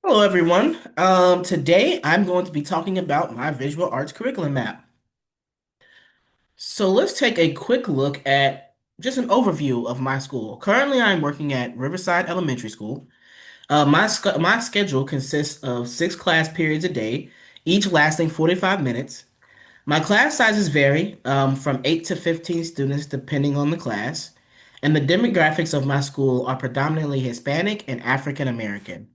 Hello, everyone. Today I'm going to be talking about my visual arts curriculum map. So let's take a quick look at just an overview of my school. Currently, I'm working at Riverside Elementary School. My schedule consists of 6 class periods a day, each lasting 45 minutes. My class sizes vary from 8 to 15 students depending on the class, and the demographics of my school are predominantly Hispanic and African American.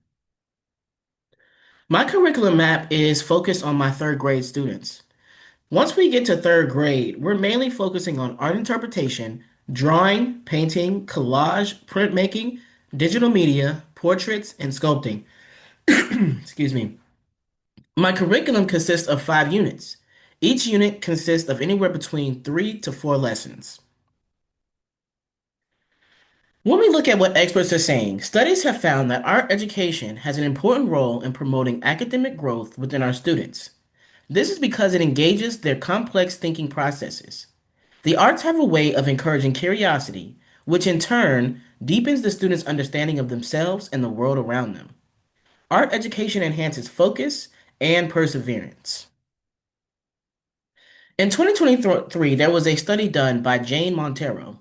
My curriculum map is focused on my third grade students. Once we get to third grade, we're mainly focusing on art interpretation, drawing, painting, collage, printmaking, digital media, portraits, and sculpting. Excuse me. My curriculum consists of 5 units. Each unit consists of anywhere between 3 to 4 lessons. When we look at what experts are saying, studies have found that art education has an important role in promoting academic growth within our students. This is because it engages their complex thinking processes. The arts have a way of encouraging curiosity, which in turn deepens the students' understanding of themselves and the world around them. Art education enhances focus and perseverance. In 2023, there was a study done by Jane Montero.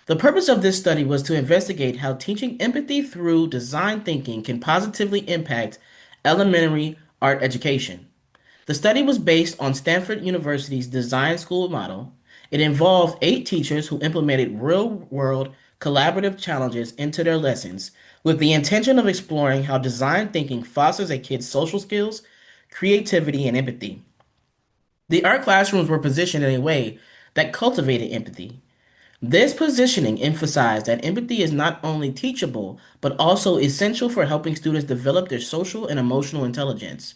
The purpose of this study was to investigate how teaching empathy through design thinking can positively impact elementary art education. The study was based on Stanford University's design school model. It involved 8 teachers who implemented real-world collaborative challenges into their lessons with the intention of exploring how design thinking fosters a kid's social skills, creativity, and empathy. The art classrooms were positioned in a way that cultivated empathy. This positioning emphasized that empathy is not only teachable, but also essential for helping students develop their social and emotional intelligence.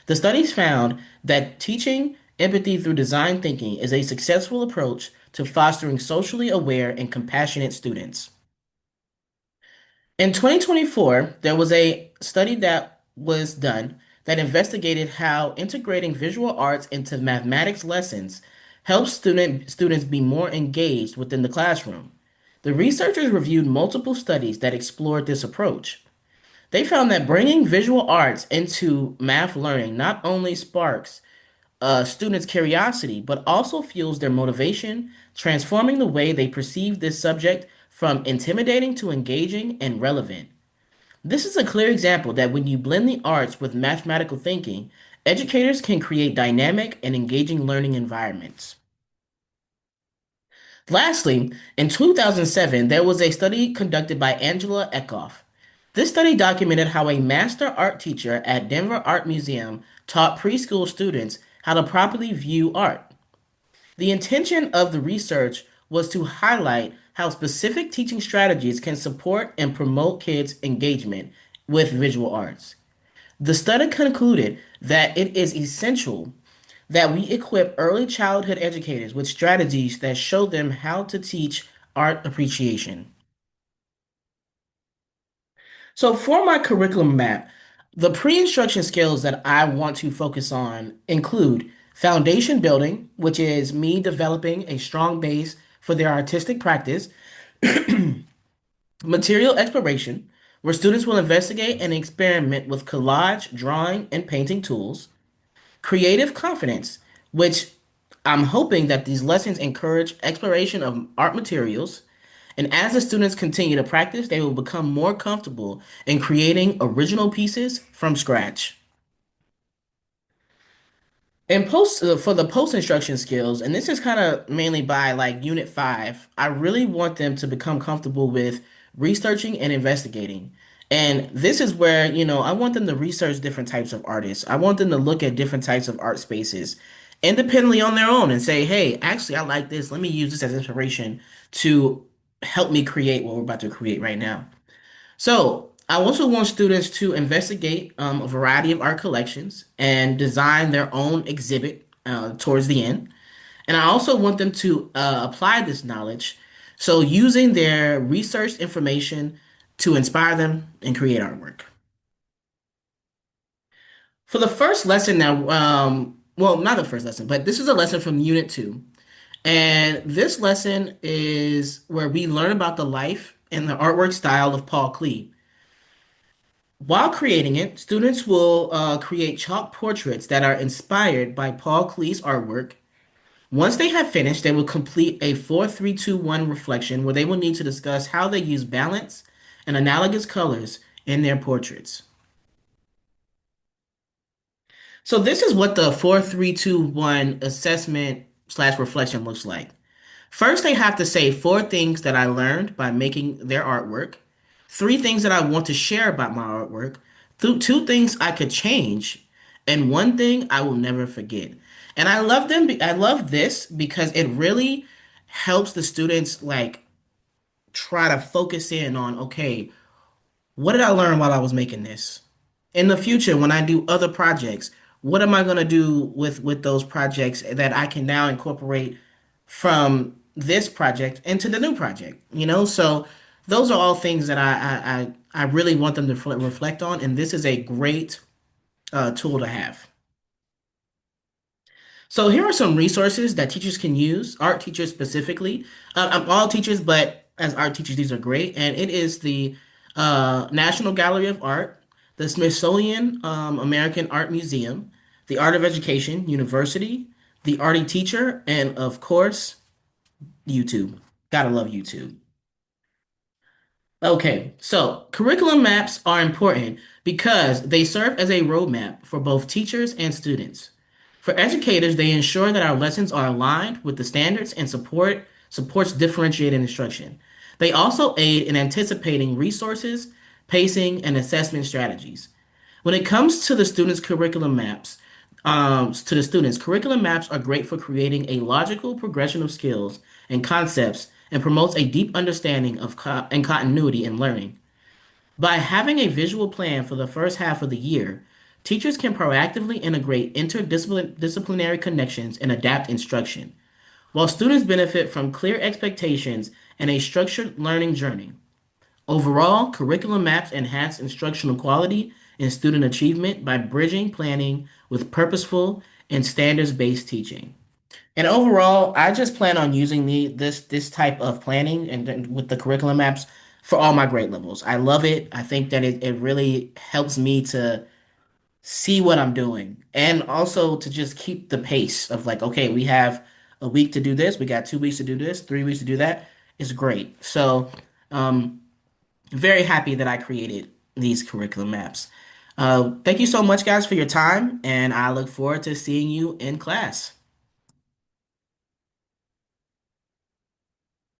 The studies found that teaching empathy through design thinking is a successful approach to fostering socially aware and compassionate students. In 2024, there was a study that was done that investigated how integrating visual arts into mathematics lessons helps students be more engaged within the classroom. The researchers reviewed multiple studies that explored this approach. They found that bringing visual arts into math learning not only sparks students' curiosity, but also fuels their motivation, transforming the way they perceive this subject from intimidating to engaging and relevant. This is a clear example that when you blend the arts with mathematical thinking, educators can create dynamic and engaging learning environments. Lastly, in 2007, there was a study conducted by Angela Eckhoff. This study documented how a master art teacher at Denver Art Museum taught preschool students how to properly view art. The intention of the research was to highlight how specific teaching strategies can support and promote kids' engagement with visual arts. The study concluded that it is essential that we equip early childhood educators with strategies that show them how to teach art appreciation. So, for my curriculum map, the pre-instruction skills that I want to focus on include foundation building, which is me developing a strong base for their artistic practice, material exploration, where students will investigate and experiment with collage, drawing, and painting tools, creative confidence, which I'm hoping that these lessons encourage exploration of art materials. And as the students continue to practice, they will become more comfortable in creating original pieces from scratch. And for the post instruction skills, and this is kind of mainly by like unit 5, I really want them to become comfortable with researching and investigating. And this is where, I want them to research different types of artists. I want them to look at different types of art spaces independently on their own and say, hey, actually, I like this. Let me use this as inspiration to help me create what we're about to create right now. So, I also want students to investigate a variety of art collections and design their own exhibit towards the end. And I also want them to apply this knowledge. So, using their research information to inspire them and create artwork. For the first lesson now, well, not the first lesson, but this is a lesson from Unit 2. And this lesson is where we learn about the life and the artwork style of Paul Klee. While creating it, students will create chalk portraits that are inspired by Paul Klee's artwork. Once they have finished, they will complete a 4-3-2-1 reflection where they will need to discuss how they use balance and analogous colors in their portraits. So this is what the 4-3-2-1 assessment slash reflection looks like. First, they have to say four things that I learned by making their artwork, three things that I want to share about my artwork, two things I could change, and one thing I will never forget. And I love them. I love this because it really helps the students like try to focus in on, okay, what did I learn while I was making this? In the future, when I do other projects, what am I going to do with those projects that I can now incorporate from this project into the new project? So those are all things that I really want them to reflect on, and this is a great tool to have. So here are some resources that teachers can use, art teachers specifically. All teachers, but as art teachers, these are great. And it is the National Gallery of Art, the Smithsonian American Art Museum, the Art of Education University, the Arty Teacher, and of course, YouTube. Gotta love YouTube. Okay, so curriculum maps are important because they serve as a roadmap for both teachers and students. For educators, they ensure that our lessons are aligned with the standards and supports differentiated instruction. They also aid in anticipating resources, pacing, and assessment strategies. When it comes to the students' curriculum maps, curriculum maps are great for creating a logical progression of skills and concepts and promotes a deep understanding of and continuity in learning. By having a visual plan for the first half of the year, teachers can proactively integrate interdisciplinary connections and adapt instruction, while students benefit from clear expectations and a structured learning journey. Overall, curriculum maps enhance instructional quality and student achievement by bridging planning with purposeful and standards-based teaching. And overall, I just plan on using this type of planning and then with the curriculum maps for all my grade levels. I love it. I think that it really helps me to see what I'm doing and also to just keep the pace of like, okay, we have a week to do this, we got 2 weeks to do this, 3 weeks to do that. It's great. So, um, very happy that I created these curriculum maps. Thank you so much, guys, for your time, and I look forward to seeing you in class.